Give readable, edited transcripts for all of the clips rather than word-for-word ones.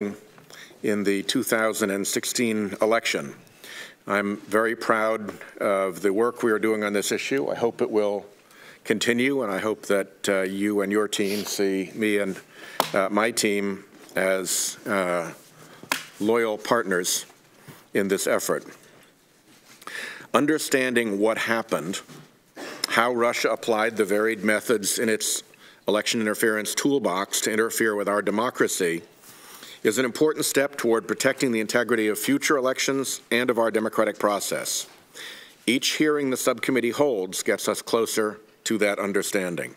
in the 2016 election. I'm very proud of the work we are doing on this issue. I hope it will continue, and I hope that you and your team see me and my team as loyal partners in this effort. Understanding what happened, how Russia applied the varied methods in its election interference toolbox to interfere with our democracy is an important step toward protecting the integrity of future elections and of our democratic process. Each hearing the subcommittee holds gets us closer to that understanding.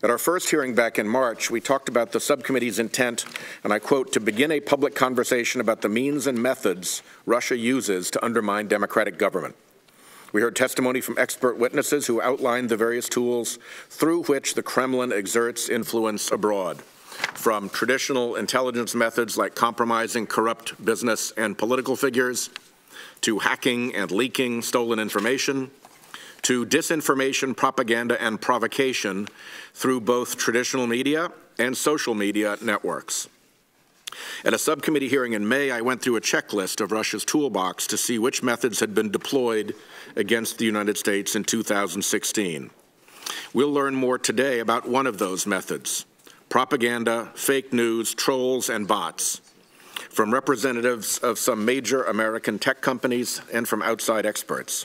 At our first hearing back in March, we talked about the subcommittee's intent, and I quote, to begin a public conversation about the means and methods Russia uses to undermine democratic government. We heard testimony from expert witnesses who outlined the various tools through which the Kremlin exerts influence abroad, from traditional intelligence methods like compromising corrupt business and political figures, to hacking and leaking stolen information, to disinformation, propaganda, and provocation through both traditional media and social media networks. At a subcommittee hearing in May, I went through a checklist of Russia's toolbox to see which methods had been deployed against the United States in 2016. We'll learn more today about one of those methods: propaganda, fake news, trolls, and bots, from representatives of some major American tech companies and from outside experts.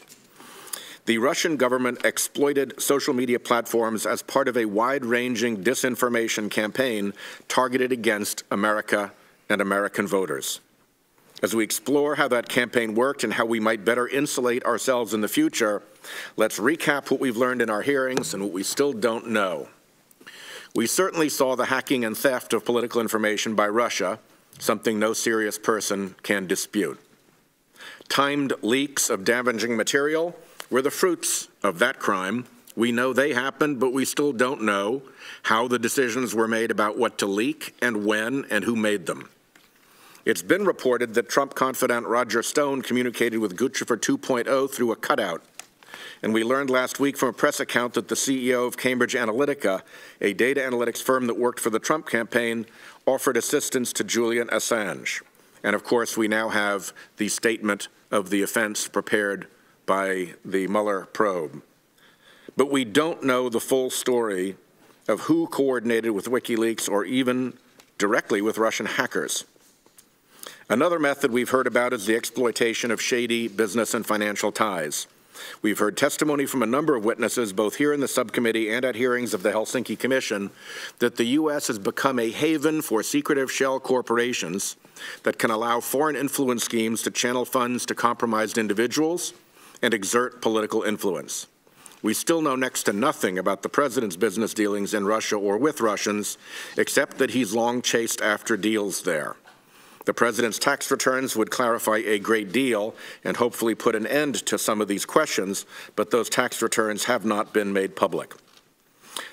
The Russian government exploited social media platforms as part of a wide-ranging disinformation campaign targeted against America and American voters. As we explore how that campaign worked and how we might better insulate ourselves in the future, let's recap what we've learned in our hearings and what we still don't know. We certainly saw the hacking and theft of political information by Russia, something no serious person can dispute. Timed leaks of damaging material were the fruits of that crime. We know they happened, but we still don't know how the decisions were made about what to leak and when and who made them. It's been reported that Trump confidant Roger Stone communicated with Guccifer 2.0 through a cutout. And we learned last week from a press account that the CEO of Cambridge Analytica, a data analytics firm that worked for the Trump campaign, offered assistance to Julian Assange. And of course, we now have the statement of the offense prepared by the Mueller probe. But we don't know the full story of who coordinated with WikiLeaks or even directly with Russian hackers. Another method we've heard about is the exploitation of shady business and financial ties. We've heard testimony from a number of witnesses, both here in the subcommittee and at hearings of the Helsinki Commission, that the U.S. has become a haven for secretive shell corporations that can allow foreign influence schemes to channel funds to compromised individuals and exert political influence. We still know next to nothing about the president's business dealings in Russia or with Russians, except that he's long chased after deals there. The president's tax returns would clarify a great deal and hopefully put an end to some of these questions, but those tax returns have not been made public.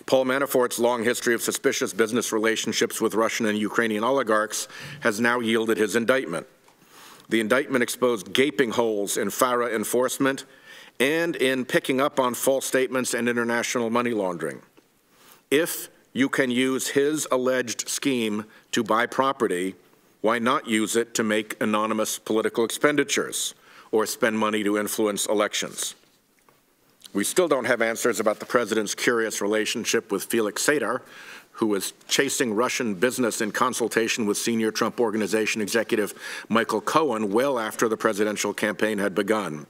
Paul Manafort's long history of suspicious business relationships with Russian and Ukrainian oligarchs has now yielded his indictment. The indictment exposed gaping holes in FARA enforcement and in picking up on false statements and international money laundering. If you can use his alleged scheme to buy property, why not use it to make anonymous political expenditures or spend money to influence elections? We still don't have answers about the president's curious relationship with Felix Sater, who was chasing Russian business in consultation with senior Trump Organization executive Michael Cohen well after the presidential campaign had begun.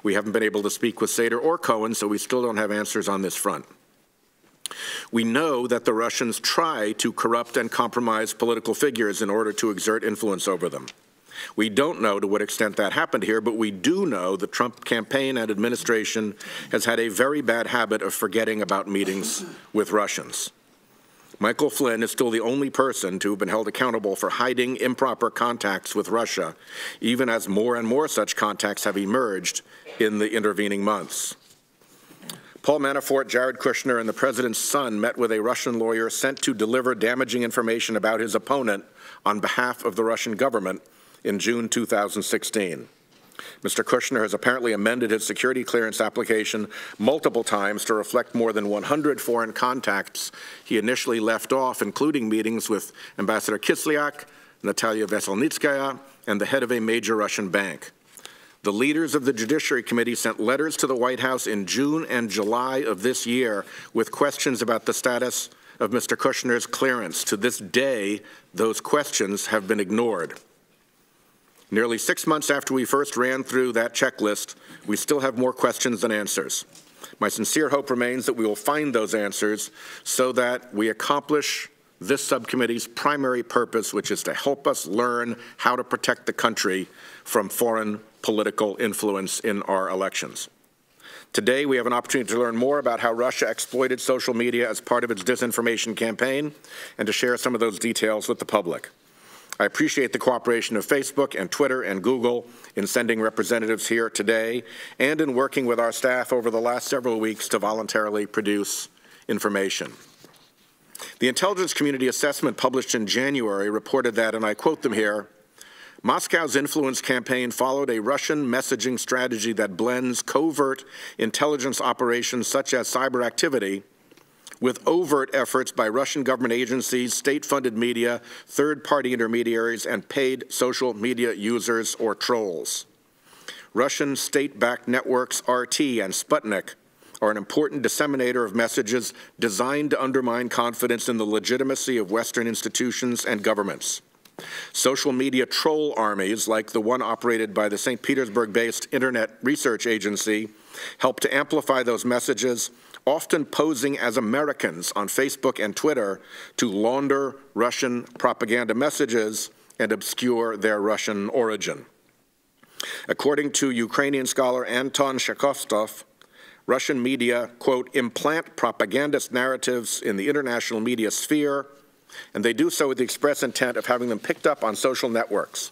We haven't been able to speak with Sater or Cohen, so we still don't have answers on this front. We know that the Russians try to corrupt and compromise political figures in order to exert influence over them. We don't know to what extent that happened here, but we do know the Trump campaign and administration has had a very bad habit of forgetting about meetings with Russians. Michael Flynn is still the only person to have been held accountable for hiding improper contacts with Russia, even as more and more such contacts have emerged in the intervening months. Paul Manafort, Jared Kushner, and the president's son met with a Russian lawyer sent to deliver damaging information about his opponent on behalf of the Russian government in June 2016. Mr. Kushner has apparently amended his security clearance application multiple times to reflect more than 100 foreign contacts he initially left off, including meetings with Ambassador Kislyak, Natalia Veselnitskaya, and the head of a major Russian bank. The leaders of the Judiciary Committee sent letters to the White House in June and July of this year with questions about the status of Mr. Kushner's clearance. To this day, those questions have been ignored. Nearly 6 months after we first ran through that checklist, we still have more questions than answers. My sincere hope remains that we will find those answers so that we accomplish this subcommittee's primary purpose, which is to help us learn how to protect the country from foreign political influence in our elections. Today, we have an opportunity to learn more about how Russia exploited social media as part of its disinformation campaign and to share some of those details with the public. I appreciate the cooperation of Facebook and Twitter and Google in sending representatives here today and in working with our staff over the last several weeks to voluntarily produce information. The intelligence community assessment published in January reported that, and I quote them here, Moscow's influence campaign followed a Russian messaging strategy that blends covert intelligence operations such as cyber activity with overt efforts by Russian government agencies, state-funded media, third-party intermediaries, and paid social media users or trolls. Russian state-backed networks RT and Sputnik are an important disseminator of messages designed to undermine confidence in the legitimacy of Western institutions and governments. Social media troll armies, like the one operated by the St. Petersburg-based Internet Research Agency, help to amplify those messages, often posing as Americans on Facebook and Twitter to launder Russian propaganda messages and obscure their Russian origin. According to Ukrainian scholar Anton Shakhovtsov, Russian media, quote, implant propagandist narratives in the international media sphere, and they do so with the express intent of having them picked up on social networks.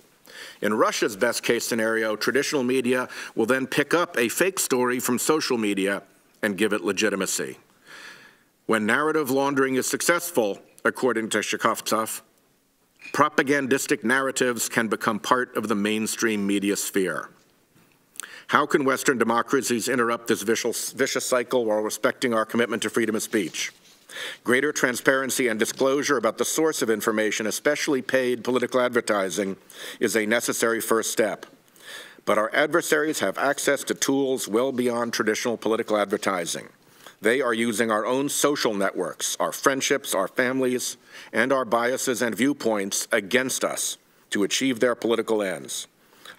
In Russia's best-case scenario, traditional media will then pick up a fake story from social media and give it legitimacy. When narrative laundering is successful, according to Shakhovtsov, propagandistic narratives can become part of the mainstream media sphere. How can Western democracies interrupt this vicious cycle while respecting our commitment to freedom of speech? Greater transparency and disclosure about the source of information, especially paid political advertising, is a necessary first step. But our adversaries have access to tools well beyond traditional political advertising. They are using our own social networks, our friendships, our families, and our biases and viewpoints against us to achieve their political ends.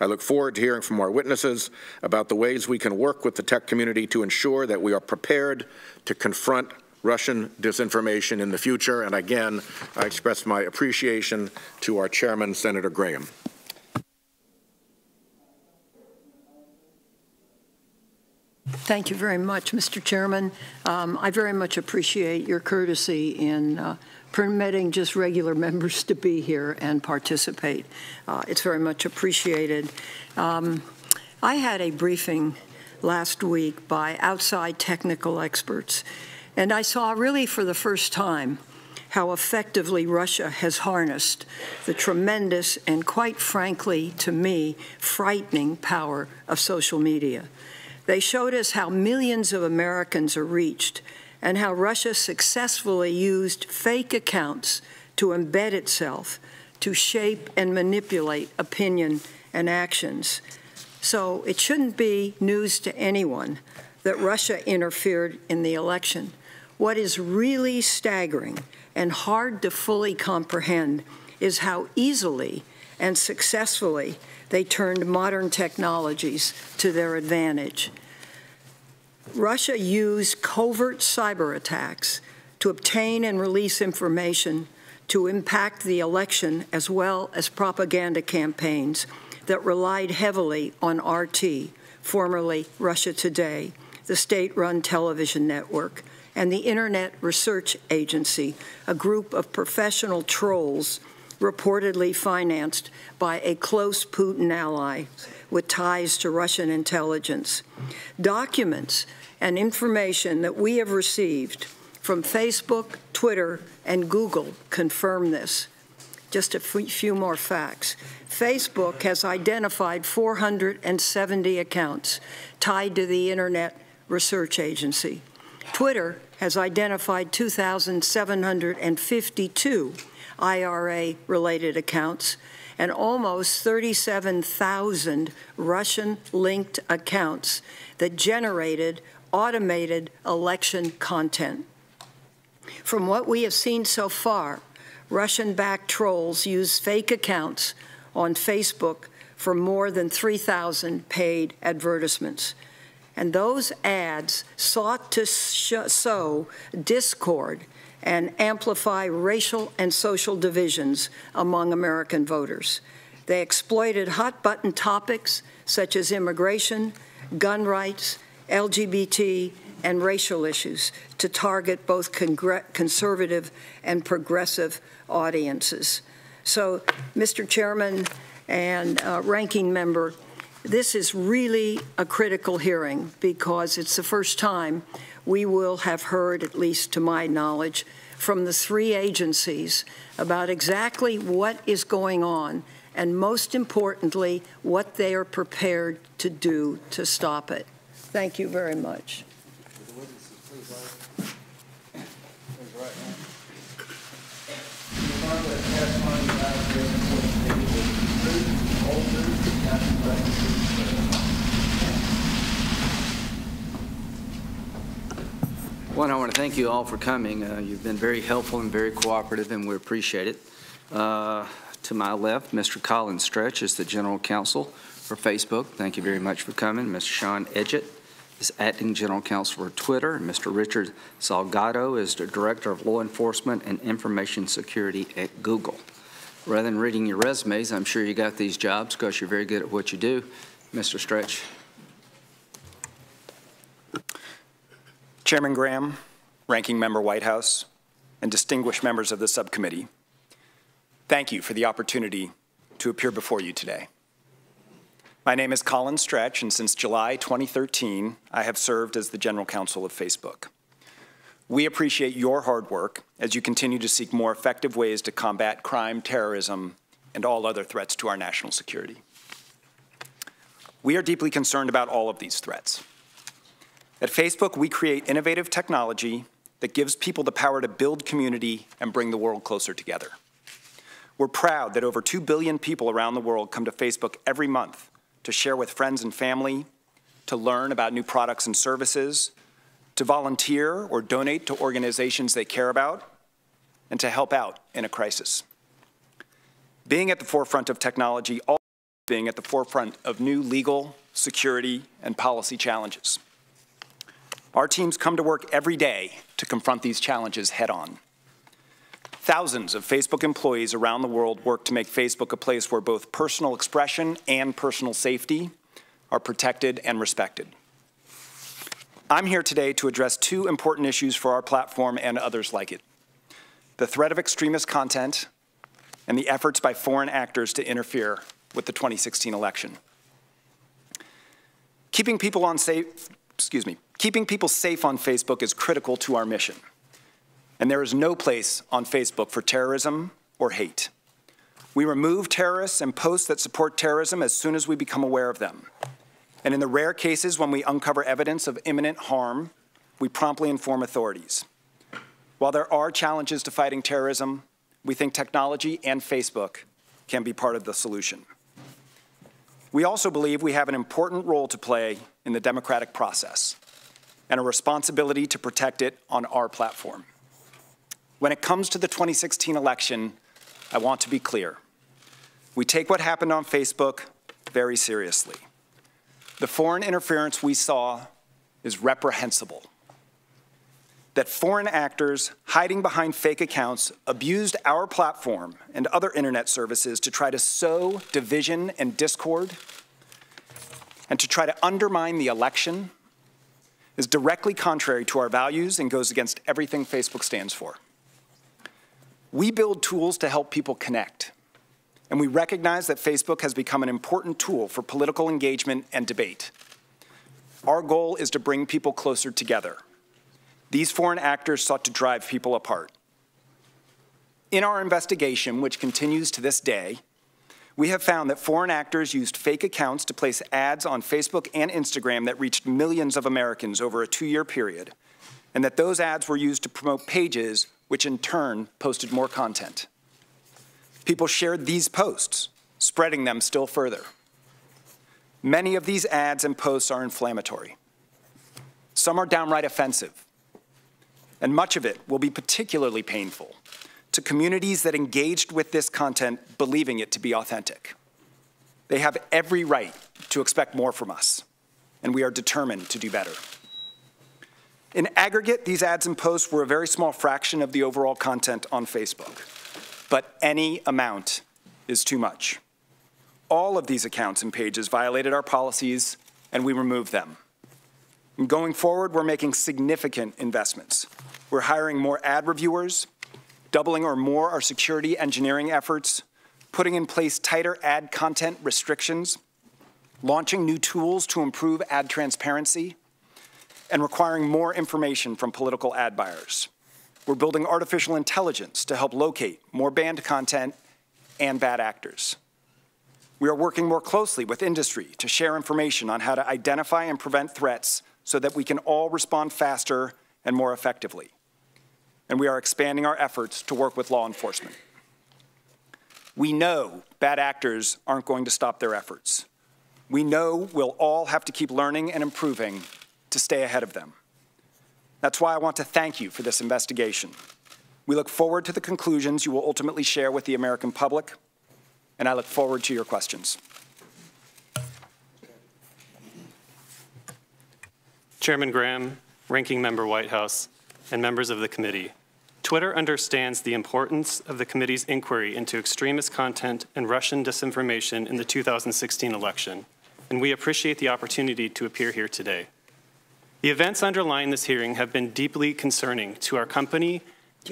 I look forward to hearing from our witnesses about the ways we can work with the tech community to ensure that we are prepared to confront Russian disinformation in the future. And again, I express my appreciation to our chairman, Senator Graham. Thank you very much, Mr. Chairman. I very much appreciate your courtesy in permitting just regular members to be here and participate. It's very much appreciated. I had a briefing last week by outside technical experts, and I saw really for the first time how effectively Russia has harnessed the tremendous and, quite frankly, to me, frightening power of social media. They showed us how millions of Americans are reached and how Russia successfully used fake accounts to embed itself to shape and manipulate opinion and actions. So it shouldn't be news to anyone that Russia interfered in the election. What is really staggering and hard to fully comprehend is how easily and successfully they turned modern technologies to their advantage. Russia used covert cyber attacks to obtain and release information to impact the election, as well as propaganda campaigns that relied heavily on RT, formerly Russia Today, the state-run television network, and the Internet Research Agency, a group of professional trolls reportedly financed by a close Putin ally with ties to Russian intelligence. Documents and information that we have received from Facebook, Twitter, and Google confirm this. Just a few more facts. Facebook has identified 470 accounts tied to the Internet Research Agency. Twitter has identified 2,752 IRA-related accounts, and almost 37,000 Russian-linked accounts that generated automated election content. From what we have seen so far, Russian-backed trolls use fake accounts on Facebook for more than 3,000 paid advertisements. And those ads sought to sow discord and amplify racial and social divisions among American voters. They exploited hot-button topics such as immigration, gun rights, LGBT, and racial issues to target both conservative and progressive audiences. So, Mr. Chairman and Ranking Member, this is really a critical hearing because it's the first time we will have heard, at least to my knowledge, from the three agencies about exactly what is going on and, most importantly, what they are prepared to do to stop it. Thank you very much. One, I want to thank you all for coming. You've been very helpful and very cooperative, and we appreciate it. To my left, Mr. Colin Stretch is the General Counsel for Facebook. Thank you very much for coming. Mr. Sean Edgett is Acting General Counsel for Twitter. And Mr. Richard Salgado is the Director of Law Enforcement and Information Security at Google. Rather than reading your resumes, I'm sure you got these jobs because you're very good at what you do. Mr. Stretch. Chairman Graham, Ranking Member Whitehouse, and distinguished members of the subcommittee, thank you for the opportunity to appear before you today. My name is Colin Stretch, and since July 2013, I have served as the General Counsel of Facebook. We appreciate your hard work as you continue to seek more effective ways to combat crime, terrorism, and all other threats to our national security. We are deeply concerned about all of these threats. At Facebook, we create innovative technology that gives people the power to build community and bring the world closer together. We're proud that over 2 billion people around the world come to Facebook every month to share with friends and family, to learn about new products and services, to volunteer or donate to organizations they care about, and to help out in a crisis. Being at the forefront of technology, also being at the forefront of new legal, security, and policy challenges. Our teams come to work every day to confront these challenges head-on. Thousands of Facebook employees around the world work to make Facebook a place where both personal expression and personal safety are protected and respected. I'm here today to address two important issues for our platform and others like it: the threat of extremist content and the efforts by foreign actors to interfere with the 2016 election. Keeping people safe on Facebook is critical to our mission. And there is no place on Facebook for terrorism or hate. We remove terrorists and posts that support terrorism as soon as we become aware of them. And in the rare cases when we uncover evidence of imminent harm, we promptly inform authorities. While there are challenges to fighting terrorism, we think technology and Facebook can be part of the solution. We also believe we have an important role to play in the democratic process and a responsibility to protect it on our platform. When it comes to the 2016 election, I want to be clear. We take what happened on Facebook very seriously. The foreign interference we saw is reprehensible. That foreign actors hiding behind fake accounts abused our platform and other internet services to try to sow division and discord and to try to undermine the election is directly contrary to our values and goes against everything Facebook stands for. We build tools to help people connect, and we recognize that Facebook has become an important tool for political engagement and debate. Our goal is to bring people closer together. These foreign actors sought to drive people apart. In our investigation, which continues to this day, we have found that foreign actors used fake accounts to place ads on Facebook and Instagram that reached millions of Americans over a 2-year period, and that those ads were used to promote pages which in turn posted more content. People shared these posts, spreading them still further. Many of these ads and posts are inflammatory. Some are downright offensive. And much of it will be particularly painful to communities that engaged with this content believing it to be authentic. They have every right to expect more from us, and we are determined to do better. In aggregate, these ads and posts were a very small fraction of the overall content on Facebook, but any amount is too much. All of these accounts and pages violated our policies, and we removed them. And going forward, we're making significant investments. We're hiring more ad reviewers, doubling or more our security engineering efforts, putting in place tighter ad content restrictions, launching new tools to improve ad transparency, and requiring more information from political ad buyers. We're building artificial intelligence to help locate more banned content and bad actors. We are working more closely with industry to share information on how to identify and prevent threats so that we can all respond faster and more effectively. And we are expanding our efforts to work with law enforcement. We know bad actors aren't going to stop their efforts. We know we'll all have to keep learning and improving to stay ahead of them. That's why I want to thank you for this investigation. We look forward to the conclusions you will ultimately share with the American public, and I look forward to your questions. Chairman Graham, Ranking Member Whitehouse, and members of the committee, Twitter understands the importance of the committee's inquiry into extremist content and Russian disinformation in the 2016 election, and we appreciate the opportunity to appear here today. The events underlying this hearing have been deeply concerning to our company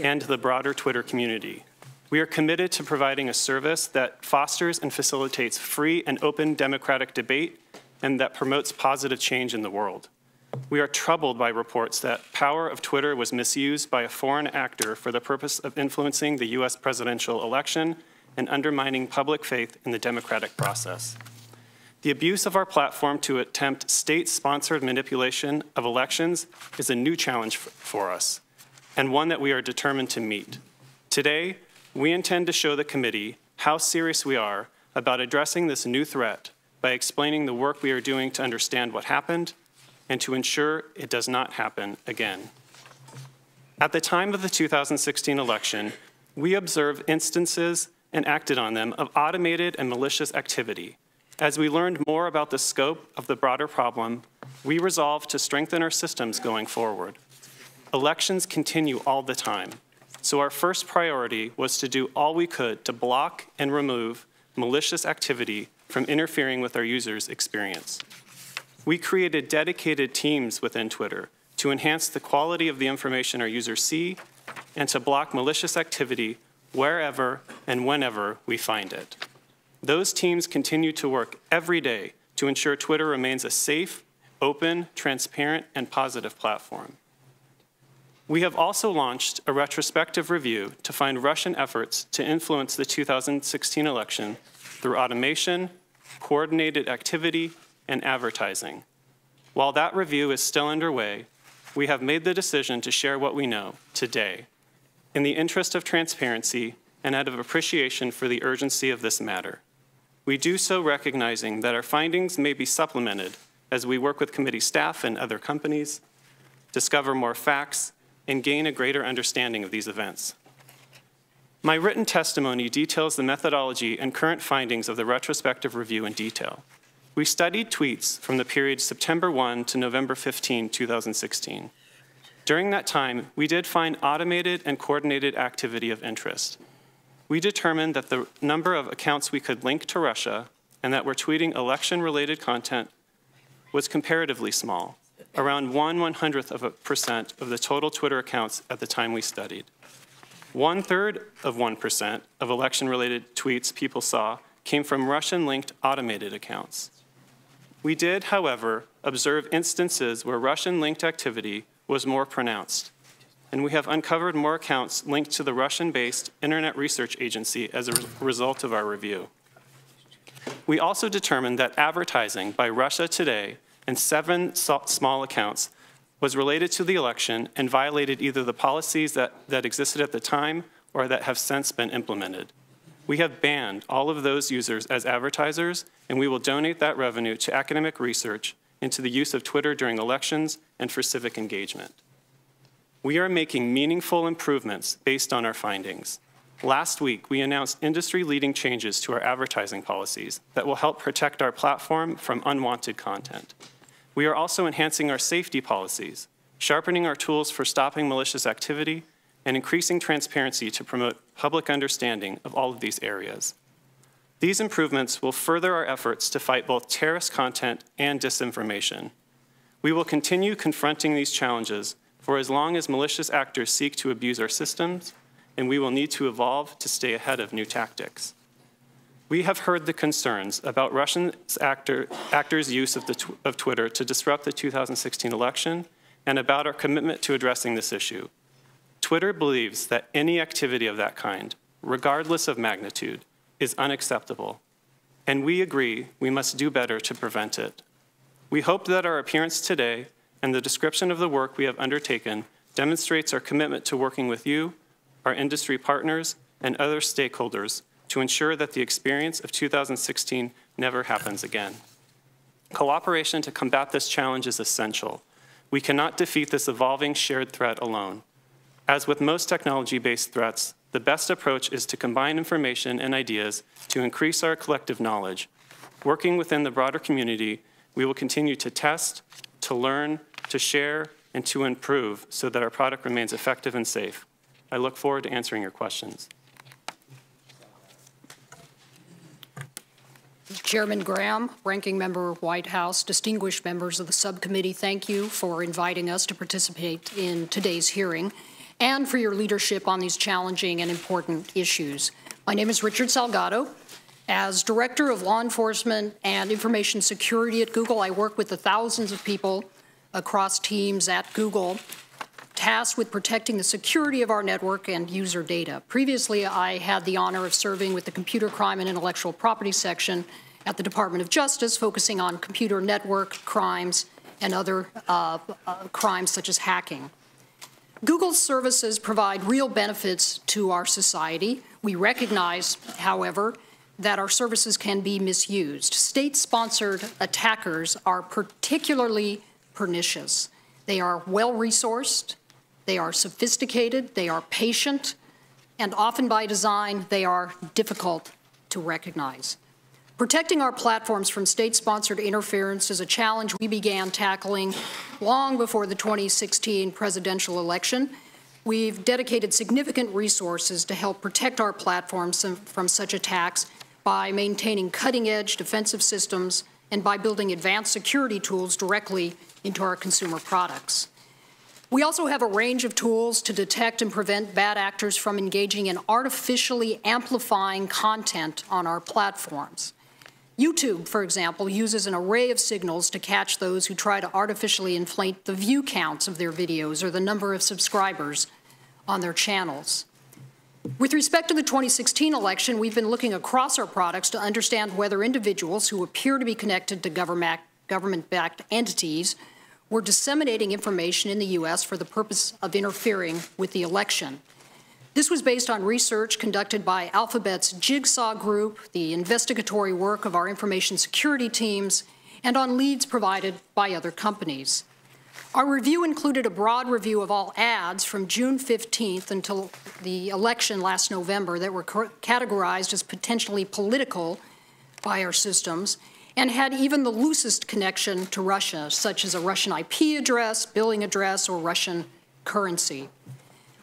and the broader Twitter community. We are committed to providing a service that fosters and facilitates free and open democratic debate and that promotes positive change in the world. We are troubled by reports that power of Twitter was misused by a foreign actor for the purpose of influencing the U.S. presidential election and undermining public faith in the democratic process. The abuse of our platform to attempt state-sponsored manipulation of elections is a new challenge for us, and one that we are determined to meet. Today, we intend to show the committee how serious we are about addressing this new threat by explaining the work we are doing to understand what happened and to ensure it does not happen again. At the time of the 2016 election, we observed instances and acted on them of automated and malicious activity. As we learned more about the scope of the broader problem, we resolved to strengthen our systems going forward. Elections continue all the time, so our first priority was to do all we could to block and remove malicious activity from interfering with our users' experience. We created dedicated teams within Twitter to enhance the quality of the information our users see and to block malicious activity wherever and whenever we find it. Those teams continue to work every day to ensure Twitter remains a safe, open, transparent, and positive platform. We have also launched a retrospective review to find Russian efforts to influence the 2016 election through automation, coordinated activity, and advertising. While that review is still underway, we have made the decision to share what we know today in the interest of transparency and out of appreciation for the urgency of this matter. We do so recognizing that our findings may be supplemented as we work with committee staff and other companies, discover more facts, and gain a greater understanding of these events. My written testimony details the methodology and current findings of the retrospective review in detail. We studied tweets from the period September 1 to November 15, 2016. During that time, we did find automated and coordinated activity of interest. We determined that the number of accounts we could link to Russia and that were tweeting election-related content was comparatively small, around 1/100% of the total Twitter accounts at the time we studied. 1/3 of 1% of election-related tweets people saw came from Russian-linked automated accounts. We did, however, observe instances where Russian-linked activity was more pronounced, and we have uncovered more accounts linked to the Russian-based Internet Research Agency as a result of our review. We also determined that advertising by Russia Today and 7 small accounts was related to the election and violated either the policies that existed at the time or that have since been implemented. We have banned all of those users as advertisers, and we will donate that revenue to academic research into the use of Twitter during elections and for civic engagement. We are making meaningful improvements based on our findings. Last week, we announced industry-leading changes to our advertising policies that will help protect our platform from unwanted content. We are also enhancing our safety policies, sharpening our tools for stopping malicious activity, and increasing transparency to promote public understanding of all of these areas. These improvements will further our efforts to fight both terrorist content and disinformation. We will continue confronting these challenges for as long as malicious actors seek to abuse our systems, and we will need to evolve to stay ahead of new tactics. We have heard the concerns about Russian actors' use of Twitter to disrupt the 2016 election and about our commitment to addressing this issue. Twitter believes that any activity of that kind, regardless of magnitude, is unacceptable, and we agree we must do better to prevent it. We hope that our appearance today and the description of the work we have undertaken demonstrates our commitment to working with you, our industry partners, and other stakeholders to ensure that the experience of 2016 never happens again. Cooperation to combat this challenge is essential. We cannot defeat this evolving shared threat alone. As with most technology-based threats, the best approach is to combine information and ideas to increase our collective knowledge. Working within the broader community, we will continue to test, to learn, to share, and to improve so that our product remains effective and safe. I look forward to answering your questions. Chairman Graham, Ranking Member White House, distinguished members of the subcommittee, thank you for inviting us to participate in today's hearing and for your leadership on these challenging and important issues. My name is Richard Salgado. As Director of Law Enforcement and Information Security at Google, I work with the thousands of people across teams at Google tasked with protecting the security of our network and user data. Previously, I had the honor of serving with the Computer Crime and Intellectual Property section at the Department of Justice, focusing on computer network crimes and other crimes such as hacking. Google's services provide real benefits to our society. We recognize, however, that our services can be misused. State-sponsored attackers are particularly pernicious. They are well-resourced, they are sophisticated, they are patient, and often by design, they are difficult to recognize. Protecting our platforms from state-sponsored interference is a challenge we began tackling long before the 2016 presidential election. We've dedicated significant resources to help protect our platforms from such attacks by maintaining cutting-edge defensive systems and by building advanced security tools directly into our consumer products. We also have a range of tools to detect and prevent bad actors from engaging in artificially amplifying content on our platforms. YouTube, for example, uses an array of signals to catch those who try to artificially inflate the view counts of their videos or the number of subscribers on their channels. With respect to the 2016 election, we've been looking across our products to understand whether individuals who appear to be connected to government-backed entities were disseminating information in the U.S. for the purpose of interfering with the election. This was based on research conducted by Alphabet's Jigsaw Group, the investigatory work of our information security teams, and on leads provided by other companies. Our review included a broad review of all ads from June 15th until the election last November that were categorized as potentially political by our systems and had even the loosest connection to Russia, such as a Russian IP address, billing address, or Russian currency.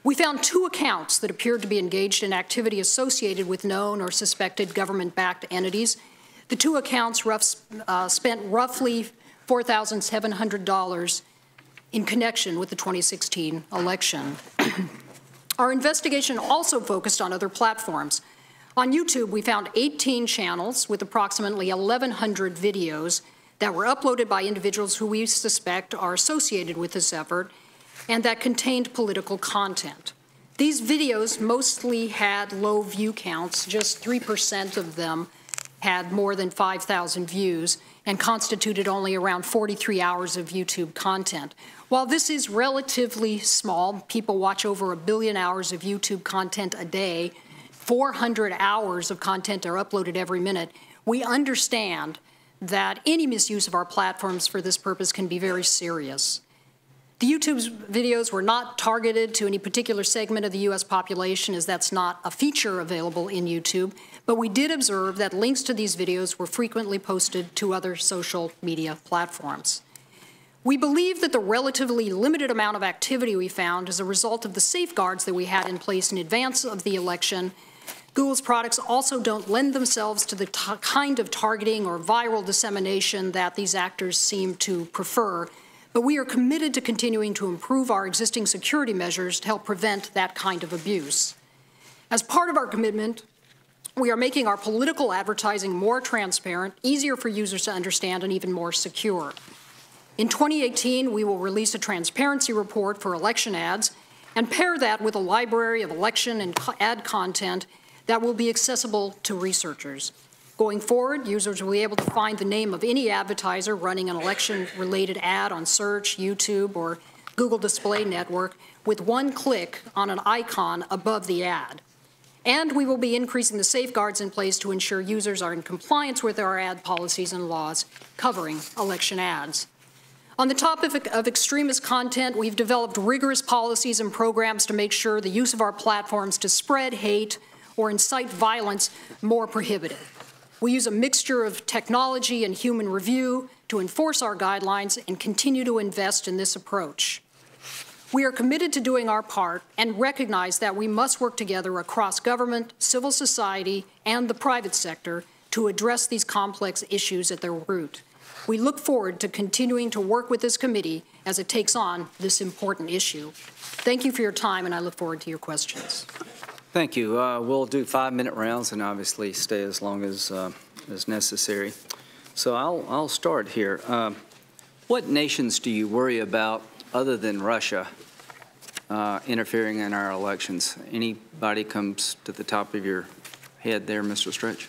We found 2 accounts that appeared to be engaged in activity associated with known or suspected government-backed entities. The 2 accounts spent roughly $4,700 in connection with the 2016 election. Our investigation also focused on other platforms. On YouTube, we found 18 channels with approximately 1,100 videos that were uploaded by individuals who we suspect are associated with this effort and that contained political content. These videos mostly had low view counts. Just 3% of them had more than 5,000 views and constituted only around 43 hours of YouTube content. While this is relatively small, people watch over 1 billion hours of YouTube content a day, 400 hours of content are uploaded every minute, we understand that any misuse of our platforms for this purpose can be very serious. The YouTube's videos were not targeted to any particular segment of the U.S. population, as that's not a feature available in YouTube, but we did observe that links to these videos were frequently posted to other social media platforms. We believe that the relatively limited amount of activity we found is a result of the safeguards that we had in place in advance of the election. Google's products also don't lend themselves to the kind of targeting or viral dissemination that these actors seem to prefer, but we are committed to continuing to improve our existing security measures to help prevent that kind of abuse. As part of our commitment, we are making our political advertising more transparent, easier for users to understand, and even more secure. In 2018, we will release a transparency report for election ads and pair that with a library of election and ad content that will be accessible to researchers. Going forward, users will be able to find the name of any advertiser running an election-related ad on Search, YouTube, or Google Display Network with one click on an icon above the ad. And we will be increasing the safeguards in place to ensure users are in compliance with our ad policies and laws covering election ads. On the topic of extremist content, we've developed rigorous policies and programs to make sure the use of our platforms to spread hate or incite violence more prohibited. We use a mixture of technology and human review to enforce our guidelines and continue to invest in this approach. We are committed to doing our part and recognize that we must work together across government, civil society, and the private sector to address these complex issues at their root. We look forward to continuing to work with this committee as it takes on this important issue. Thank you for your time, and I look forward to your questions. Thank you. We'll do 5-minute rounds and obviously stay as long as necessary. So I'll start here. What nations do you worry about other than Russia interfering in our elections? Anybody comes to the top of your head there, Mr. Stretch?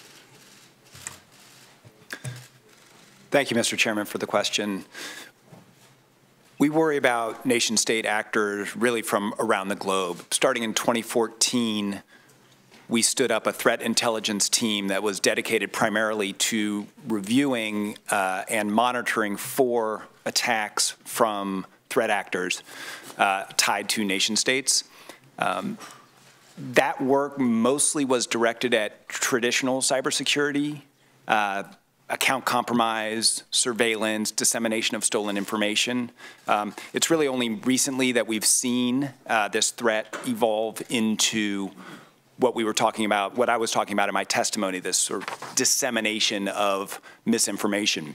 Thank you, Mr. Chairman, for the question. We worry about nation-state actors really from around the globe. Starting in 2014, we stood up a threat intelligence team that was dedicated primarily to reviewing and monitoring for attacks from threat actors tied to nation-states. That work mostly was directed at traditional cybersecurity, account compromise, surveillance, dissemination of stolen information. It's really only recently that we've seen this threat evolve into what we were talking about, what I was talking about in my testimony, this sort of dissemination of misinformation.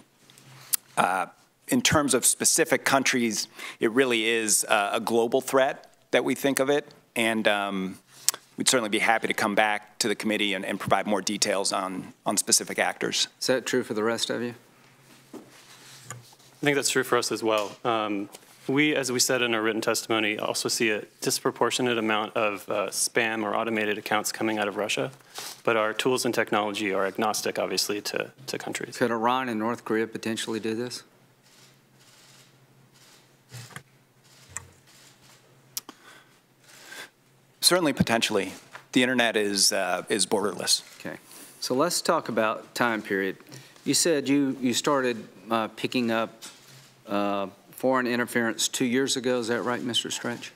In terms of specific countries, it really is a global threat that we think of it, and we'd certainly be happy to come back to the committee and provide more details on specific actors. Is that true for the rest of you? I think that's true for us as well. We, as we said in our written testimony, also see a disproportionate amount of spam or automated accounts coming out of Russia, but our tools and technology are agnostic, obviously, to countries. Could Iran and North Korea potentially do this? Certainly, potentially. The internet is borderless. Okay. So let's talk about time period. You said you started picking up foreign interference 2 years ago. Is that right, Mr. Stretch?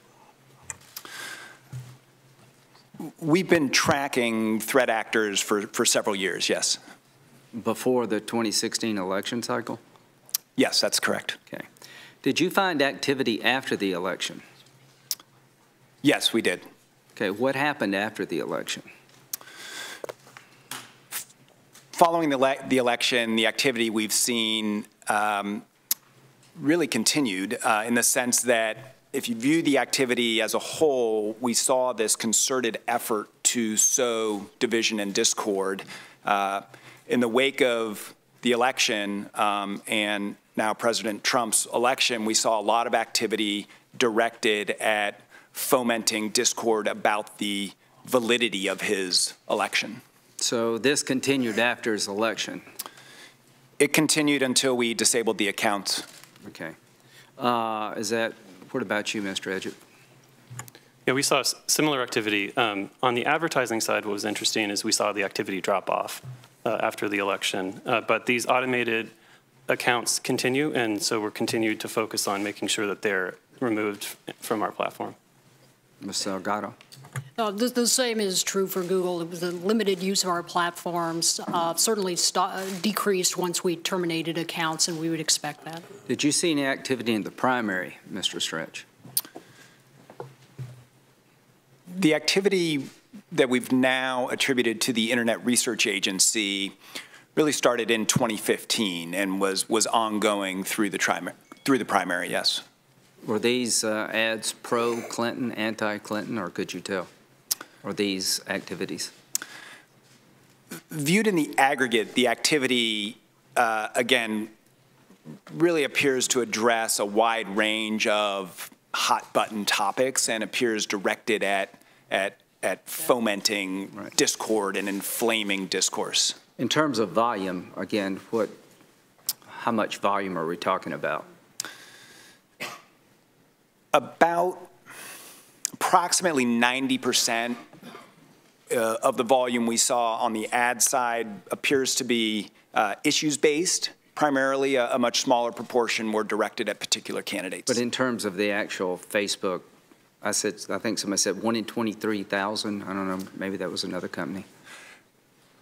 We've been tracking threat actors for several years, yes. Before the 2016 election cycle? Yes, that's correct. Okay. Did you find activity after the election? Yes, we did. Okay, what happened after the election? Following the election, the activity we've seen really continued in the sense that if you view the activity as a whole, we saw this concerted effort to sow division and discord. In the wake of the election and now President Trump's election, we saw a lot of activity directed at fomenting discord about the validity of his election. So this continued after his election? It continued until we disabled the accounts. Okay. What about you, Mr. Edgett? Yeah, we saw similar activity. On the advertising side, what was interesting is we saw the activity drop off after the election. But these automated accounts continue, and so we're continued to focus on making sure that they're removed from our platform. Ms. Salgado. The same is true for Google. It was the limited use of our platforms certainly decreased once we terminated accounts, and we would expect that. Did you see any activity in the primary, Mr. Stretch? The activity that we've now attributed to the Internet Research Agency really started in 2015 and was ongoing through the primary, yes. Were these ads pro-Clinton, anti-Clinton, or could you tell? Or these activities? Viewed in the aggregate, the activity, again, really appears to address a wide range of hot-button topics and appears directed at fomenting discord and inflaming discourse. In terms of volume, again, how much volume are we talking about? About approximately 90% of the volume we saw on the ad side appears to be issues-based. Primarily, a much smaller proportion were directed at particular candidates. But in terms of the actual Facebook, I think somebody said 1 in 23,000. I don't know, maybe that was another company.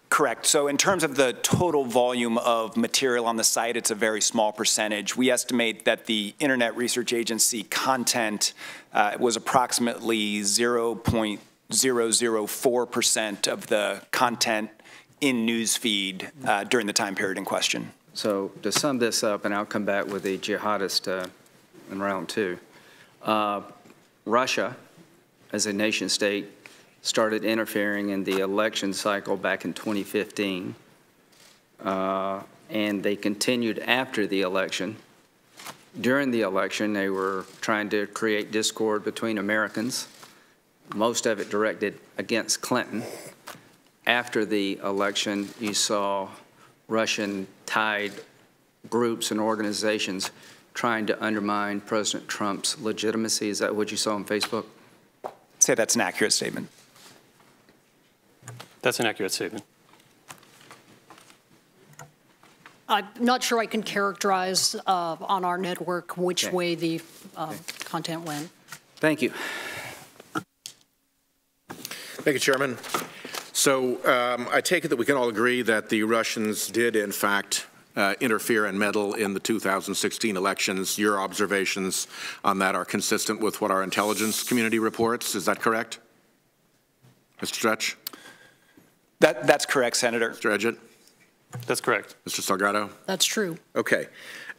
Correct. So in terms of the total volume of material on the site, it's a very small percentage. We estimate that the Internet Research Agency content was approximately 0.004% of the content in newsfeed during the time period in question. So to sum this up, and I'll come back with the jihadist in round two, Russia, as a nation state, started interfering in the election cycle back in 2015, and they continued after the election. During the election, they were trying to create discord between Americans, most of it directed against Clinton. After the election, you saw Russian-tied groups and organizations trying to undermine President Trump's legitimacy. Is that what you saw on Facebook? I'd say that's an accurate statement. That's an accurate statement. I'm not sure I can characterize on our network which way the content went. Thank you. Thank you, Chairman. So I take it that we can all agree that the Russians did, in fact, interfere and meddle in the 2016 elections. Your observations on that are consistent with what our intelligence community reports. Is that correct? Mr. Stretch? That's correct, Senator. Mr. Edgett? That's correct. Mr. Salgado? That's true. Okay.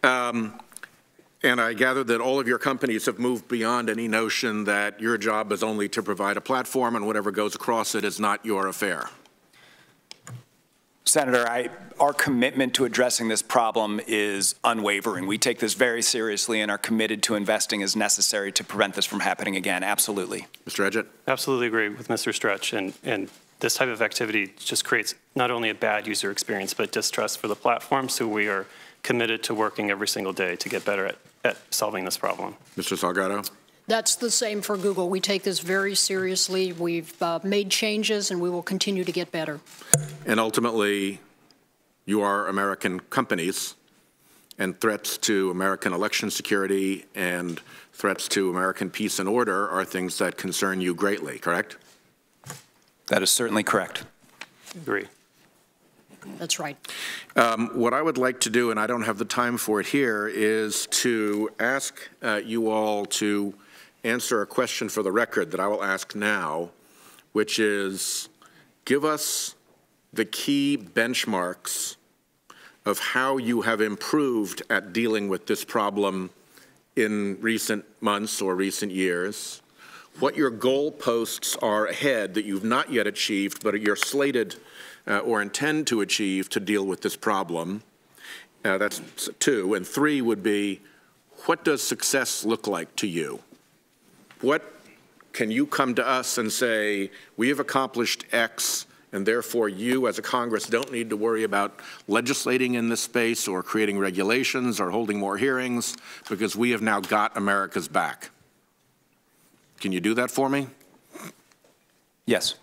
And I gather that all of your companies have moved beyond any notion that your job is only to provide a platform and whatever goes across it is not your affair. Senator, our commitment to addressing this problem is unwavering. We take this very seriously and are committed to investing as necessary to prevent this from happening again. Absolutely. Mr. Edgett? Absolutely agree with Mr. Stretch. And this type of activity just creates not only a bad user experience, but distrust for the platform. So we are committed to working every single day to get better at solving this problem. Mr. Salgado? That's the same for Google. We take this very seriously. We've made changes, and we will continue to get better. And ultimately, you are American companies, and threats to American election security and threats to American peace and order are things that concern you greatly, correct? That is certainly correct. Agree. That's right. What I would like to do, and I don't have the time for it here, is to ask you all to answer a question for the record that I will ask now, which is, give us the key benchmarks of how you have improved at dealing with this problem in recent months or recent years, what your goalposts are ahead that you've not yet achieved but you're slated or intend to achieve to deal with this problem. That's 2. And 3 would be, what does success look like to you? What can you come to us and say, we have accomplished X, and therefore you as a Congress don't need to worry about legislating in this space or creating regulations or holding more hearings because we have now got America's back. Can you do that for me? Yes.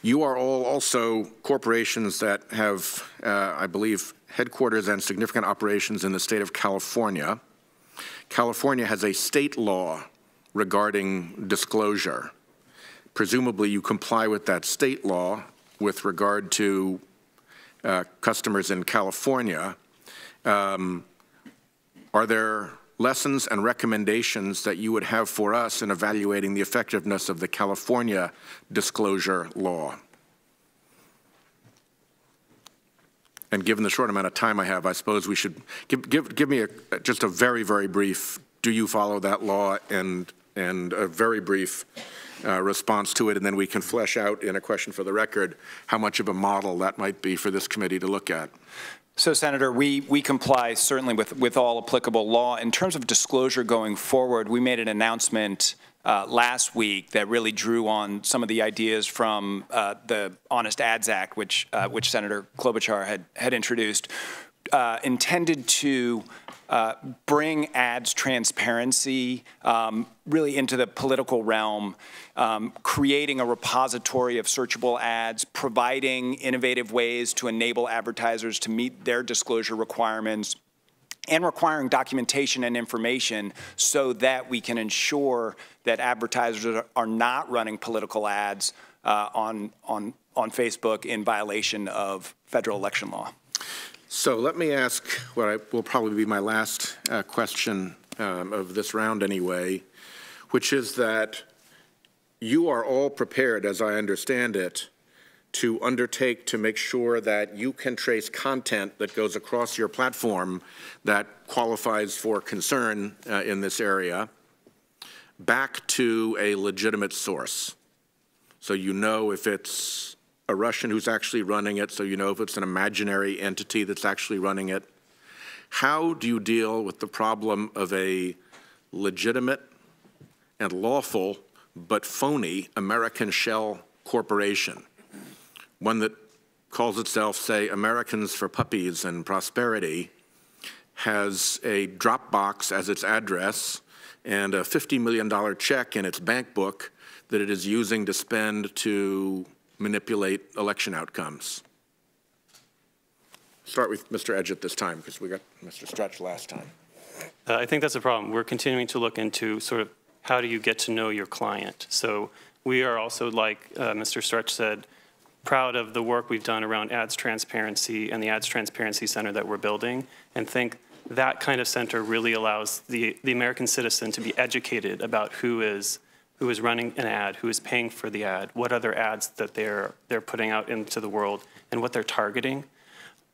You are all also corporations that have, I believe, headquarters and significant operations in the state of California. California has a state law regarding disclosure. Presumably, you comply with that state law with regard to customers in California. Are there lessons and recommendations that you would have for us in evaluating the effectiveness of the California disclosure law? And given the short amount of time I have, I suppose we should give me just a very, very brief, do you follow that law, and a very brief response to it, and then we can flesh out in a question for the record how much of a model that might be for this committee to look at. So, Senator, we comply certainly with all applicable law. In terms of disclosure going forward, we made an announcement last week that really drew on some of the ideas from the Honest Ads Act, which Senator Klobuchar had introduced, intended to bring ads transparency really into the political realm, creating a repository of searchable ads, providing innovative ways to enable advertisers to meet their disclosure requirements, and requiring documentation and information so that we can ensure that advertisers are not running political ads on Facebook in violation of federal election law. So let me ask what will probably be my last question of this round anyway, which is that you are all prepared, as I understand it, to undertake to make sure that you can trace content that goes across your platform that qualifies for concern in this area back to a legitimate source. So you know if it's a Russian who's actually running it, so you know if it's an imaginary entity that's actually running it. How do you deal with the problem of a legitimate and lawful but phony American shell corporation? One that calls itself, say, Americans for Puppies and Prosperity, has a Dropbox as its address and a $50 million check in its bank book that it is using to spend to manipulate election outcomes. Start with Mr. Edgett this time, because we got Mr. Stretch last time. I think that's a problem. We're continuing to look into sort of how do you get to know your client. So we are also, like Mr. Stretch said, proud of the work we've done around ads transparency and the ads transparency center that we're building, and think that kind of center really allows the American citizen to be educated about who is running an ad, who is paying for the ad, what other ads that they're putting out into the world, and what they're targeting.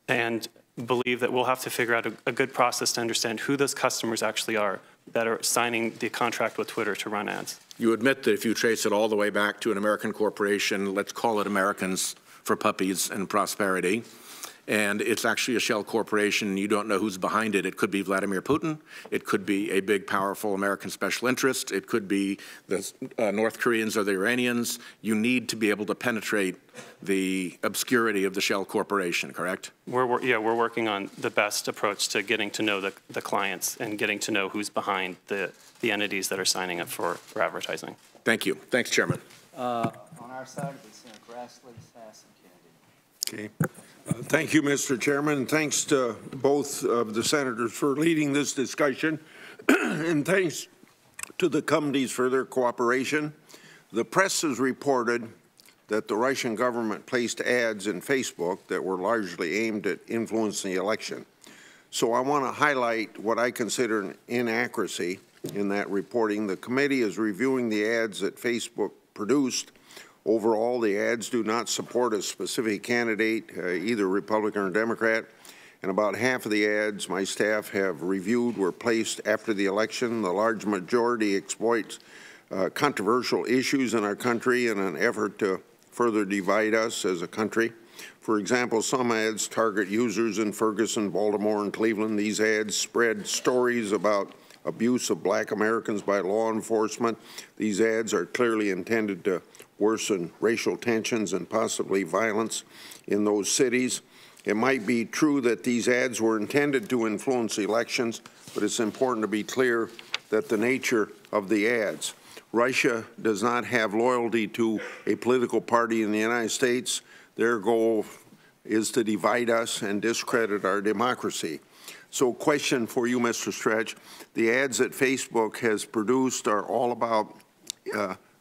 And believe that we'll have to figure out a good process to understand who those customers actually are that are signing the contract with Twitter to run ads. You admit that if you trace it all the way back to an American corporation, let's call it Americans for Puppies and Prosperity, and it's actually a shell corporation, and you don't know who's behind it. It could be Vladimir Putin. It could be a big, powerful American special interest. It could be the North Koreans or the Iranians. You need to be able to penetrate the obscurity of the shell corporation, correct? We're working on the best approach to getting to know the clients and getting to know who's behind the entities that are signing up for advertising. Thank you. Thanks, Chairman. On our side, it's Senator Grassley, Sass, and Kennedy. Okay. Thank you, Mr. Chairman. Thanks to both of the senators for leading this discussion, and thanks to the committees for their cooperation. The press has reported that the Russian government placed ads in Facebook that were largely aimed at influencing the election. So I want to highlight what I consider an inaccuracy in that reporting. The committee is reviewing the ads that Facebook produced. Overall, the ads do not support a specific candidate, either Republican or Democrat, and about half of the ads my staff have reviewed were placed after the election. The large majority exploits controversial issues in our country in an effort to further divide us as a country. For example, some ads target users in Ferguson, Baltimore, and Cleveland. These ads spread stories about abuse of black Americans by law enforcement. These ads are clearly intended to worsen racial tensions and possibly violence in those cities. It might be true that these ads were intended to influence elections, but it's important to be clear that the nature of the ads. Russia does not have loyalty to a political party in the United States. Their goal is to divide us and discredit our democracy. So question for you, Mr. Stretch. The ads that Facebook has produced are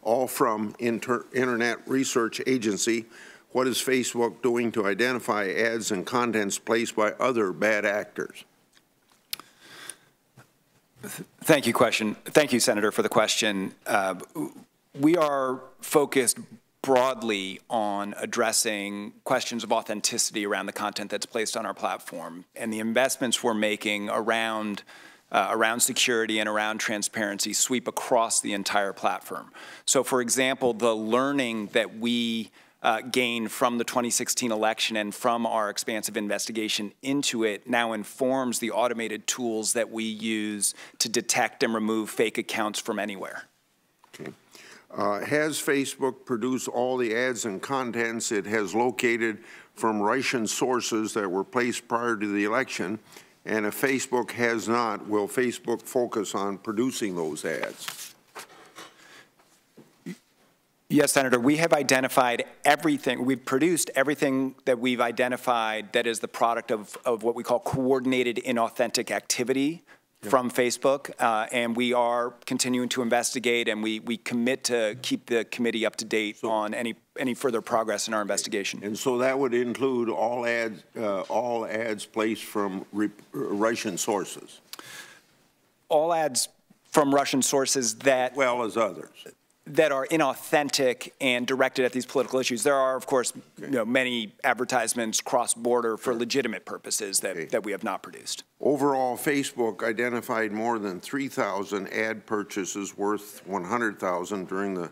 all from Internet Research Agency. What is Facebook doing to identify ads and contents placed by other bad actors? Thank you, Senator, for the question. We are focused broadly on addressing questions of authenticity around the content that's placed on our platform, and the investments we're making around security and around transparency sweep across the entire platform. So, for example, the learning that we gained from the 2016 election and from our expansive investigation into it now informs the automated tools that we use to detect and remove fake accounts from anywhere. Okay. Has Facebook produced all the ads and contents it has located from Russian sources that were placed prior to the election? And if Facebook has not, will Facebook focus on producing those ads? Yes, Senator, we have identified everything. We've produced everything that we've identified that is the product of what we call coordinated inauthentic activity from Facebook, and we are continuing to investigate, and we commit to keep the committee up to date on any further progress in our investigation. And so that would include all ads placed from Russian sources? All ads from Russian sources that... well as others. That are inauthentic and directed at these political issues. There are, of course, many advertisements cross-border for legitimate purposes that we have not produced. Overall, Facebook identified more than 3,000 ad purchases worth $100,000 during the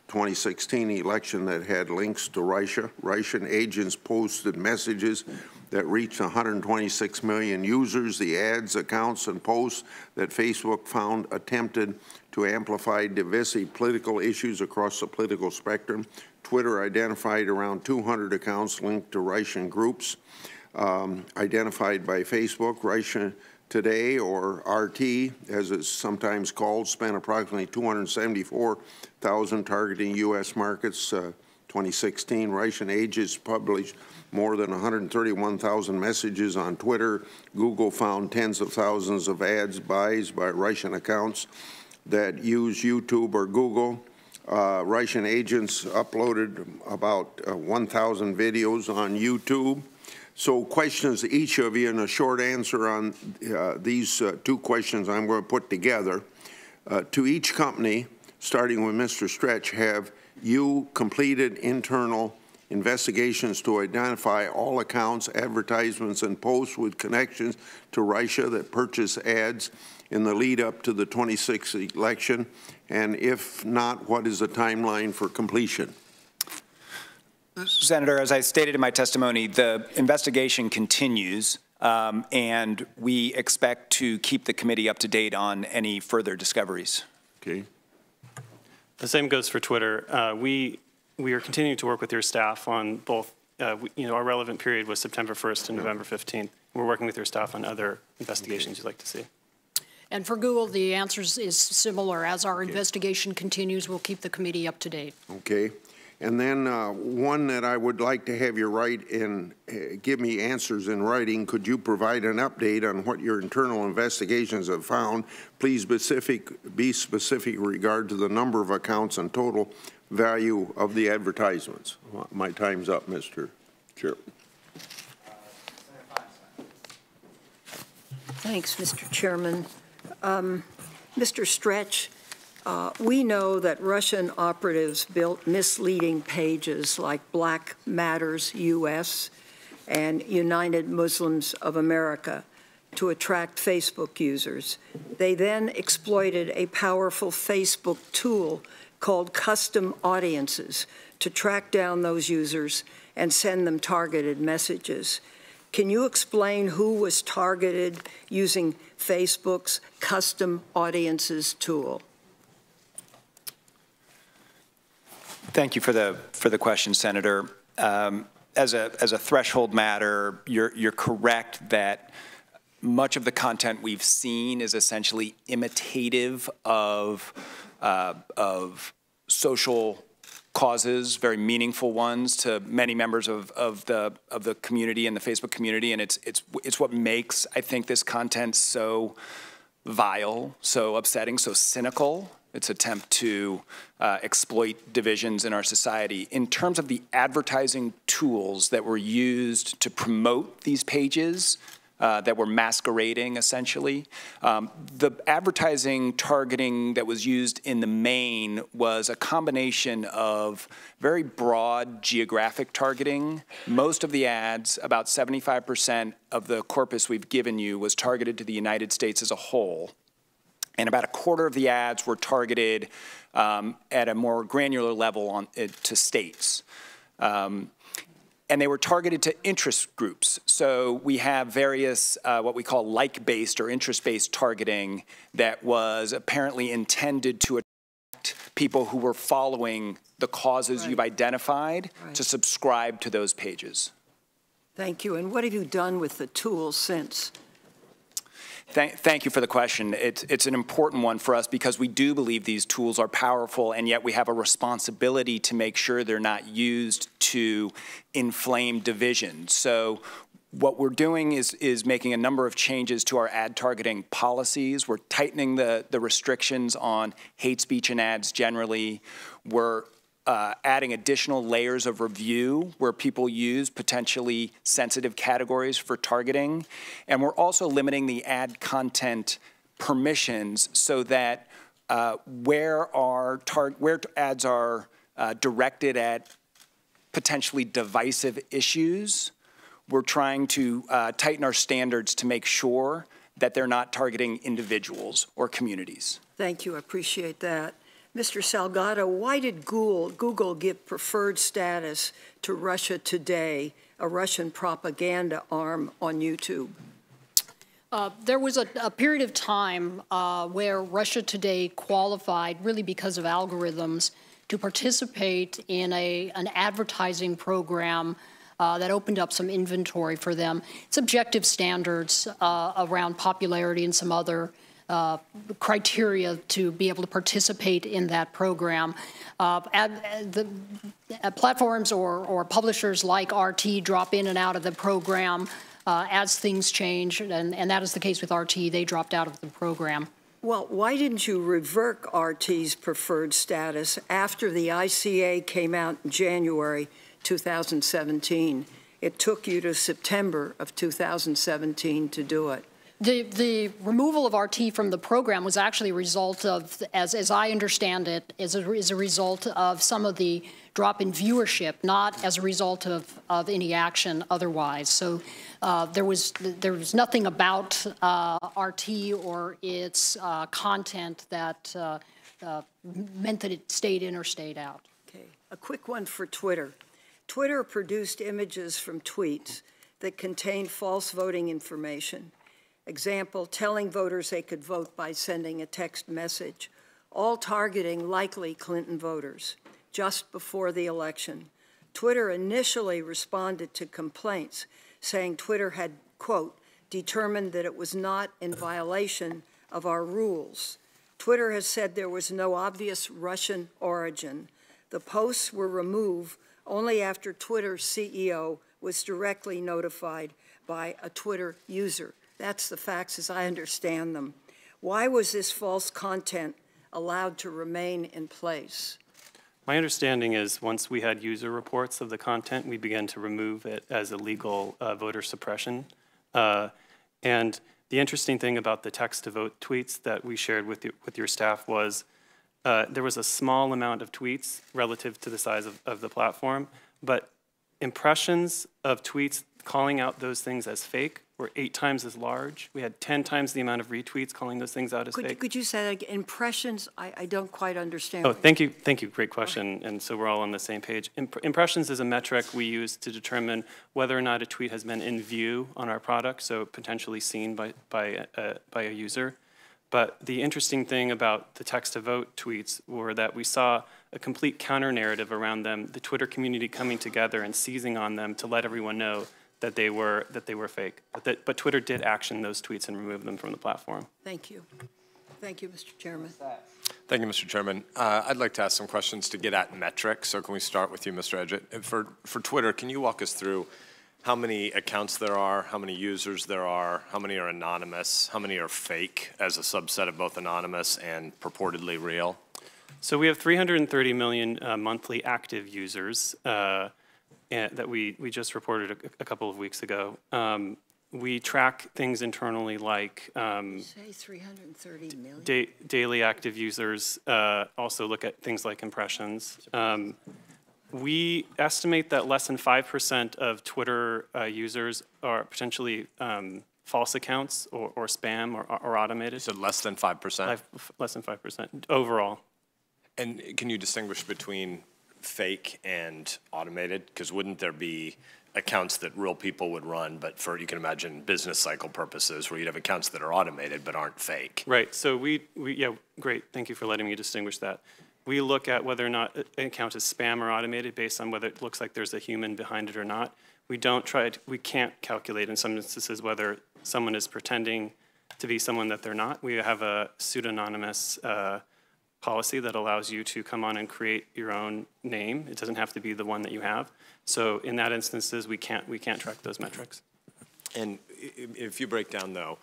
2016 election that had links to Russia. Russian agents posted messages that reached 126 million users. The ads, accounts, and posts that Facebook found attempted to amplify divisive political issues across the political spectrum. Twitter identified around 200 accounts linked to Russian groups identified by Facebook. Russia Today, or RT, as it's sometimes called, spent approximately $274,000 targeting U.S. markets. 2016, Russian agents published more than 131,000 messages on Twitter. Google found tens of thousands of ads buys by Russian accounts that use YouTube or Google. Russian agents uploaded about 1,000 videos on YouTube. So questions to each of you, and a short answer on these two questions I'm going to put together. To each company, starting with Mr. Stretch, have you completed internal investigations to identify all accounts, advertisements, and posts with connections to Russia that purchase ads in the lead up to the 2016 election? And if not, what is the timeline for completion? Senator, as I stated in my testimony, the investigation continues, and we expect to keep the committee up to date on any further discoveries. Okay. The same goes for Twitter. We are continuing to work with your staff on both, our relevant period was September 1st and November 15th. We're working with your staff on other investigations you'd like to see. And for Google, the answer is similar. As our investigation continues, we'll keep the committee up to date. Okay. And then one that I would like to have you write and give me answers in writing. Could you provide an update on what your internal investigations have found? Please be specific in regard to the number of accounts and total value of the advertisements. My time's up, Mr. Chair. Thanks, Mr. Chairman. Mr. Stretch, we know that Russian operatives built misleading pages like Black Matters US and United Muslims of America to attract Facebook users. They then exploited a powerful Facebook tool called custom audiences to track down those users and send them targeted messages. Can you explain who was targeted using Facebook's custom audiences tool? Thank you for the question, Senator. As a threshold matter, you're correct that much of the content we've seen is essentially imitative of social causes, very meaningful ones to many members of the community and the Facebook community, and it's what makes, I think, this content so vile, so upsetting, so cynical. Its attempt to exploit divisions in our society. In terms of the advertising tools that were used to promote these pages, that were masquerading, essentially. The advertising targeting that was used in the main was a combination of very broad geographic targeting. Most of the ads, about 75% of the corpus we've given you, was targeted to the United States as a whole. And about a quarter of the ads were targeted at a more granular level to states. And they were targeted to interest groups. So we have various what we call like-based or interest-based targeting that was apparently intended to attract people who were following the causes you've identified to subscribe to those pages. Thank you. And what have you done with the tools since? Thank you for the question. It's an important one for us because we do believe these tools are powerful, and yet we have a responsibility to make sure they're not used to inflame division. So what we're doing is making a number of changes to our ad targeting policies. We're tightening the restrictions on hate speech and ads generally. We're adding additional layers of review where people use potentially sensitive categories for targeting. And we're also limiting the ad content permissions so that where ads are directed at potentially divisive issues, we're trying to tighten our standards to make sure that they're not targeting individuals or communities. Thank you. I appreciate that. Mr. Salgado, why did Google give preferred status to Russia Today, a Russian propaganda arm on YouTube? There was a period of time where Russia Today qualified, really because of algorithms, to participate in an advertising program that opened up some inventory for them. It's objective standards around popularity and some other criteria to be able to participate in that program. Platforms or publishers like RT drop in and out of the program as things change, and that is the case with RT. They dropped out of the program. Well, why didn't you revoke RT's preferred status after the ICA came out in January 2017? It took you to September of 2017 to do it. The removal of RT from the program was actually a result of, as I understand it, is a result of some of the drop in viewership, not as a result of any action otherwise. So there was nothing about RT or its content that meant that it stayed in or stayed out. Okay, a quick one for Twitter. Twitter produced images from tweets that contained false voting information. Example, telling voters they could vote by sending a text message, all targeting likely Clinton voters just before the election. Twitter initially responded to complaints, saying Twitter had, quote, determined that it was not in violation of our rules. Twitter has said there was no obvious Russian origin. The posts were removed only after Twitter's CEO was directly notified by a Twitter user. That's the facts as I understand them. Why was this false content allowed to remain in place? My understanding is once we had user reports of the content, we began to remove it as illegal voter suppression. And the interesting thing about the text-to-vote tweets that we shared with your staff was there was a small amount of tweets relative to the size of the platform, but impressions of tweets calling out those things as fake were 8 times as large. We had 10 times the amount of retweets calling those things out as fake. Could you say like impressions? I don't quite understand. Oh, thank you. Great question. And so we're all on the same page. Impressions is a metric we use to determine whether or not a tweet has been in view on our product, so potentially seen by a user. But the interesting thing about the text-to-vote tweets were that we saw a complete counter-narrative around them, the Twitter community coming together and seizing on them to let everyone know that they were fake. But Twitter did action those tweets and remove them from the platform. Thank you. Thank you, Mr. Chairman. Thank you, Mr. Chairman. I'd like to ask some questions to get at metrics. So can we start with you, Mr. Edgett? For Twitter, can you walk us through how many accounts there are, how many users there are, how many are anonymous, how many are fake as a subset of both anonymous and purportedly real? So we have 330 million monthly active users that we just reported a couple of weeks ago. We track things internally like Say 330 million. Daily active users, also look at things like impressions. We estimate that less than 5% of Twitter users are potentially false accounts or spam or automated. So less than 5%? Less than 5% overall. And can you distinguish between fake and automated? Because wouldn't there be accounts that real people would run, but for, you can imagine, business cycle purposes, where you'd have accounts that are automated but aren't fake? Right. So yeah, great. Thank you for letting me distinguish that. We look at whether or not an account is spam or automated based on whether it looks like there's a human behind it or not. We can't calculate in some instances whether someone is pretending to be someone that they're not. We have a pseudonymous policy that allows you to come on and create your own name. It doesn't have to be the one that you have. So in that instances, we can't track those metrics. And if you break down, though,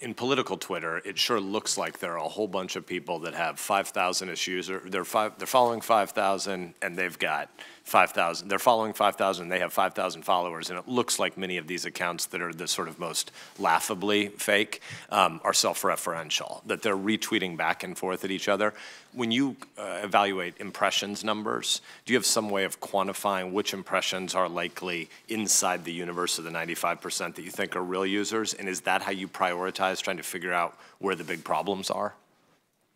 in political Twitter, it sure looks like there are a whole bunch of people that have 5,000-ish users. They're following 5,000, and they've got 5,000. They're following 5,000, they have 5,000 followers, and it looks like many of these accounts that are the sort of most laughably fake are self-referential, that they're retweeting back and forth at each other. When you evaluate impressions numbers, do you have some way of quantifying which impressions are likely inside the universe of the 95% that you think are real users? And is that how you prioritize trying to figure out where the big problems are?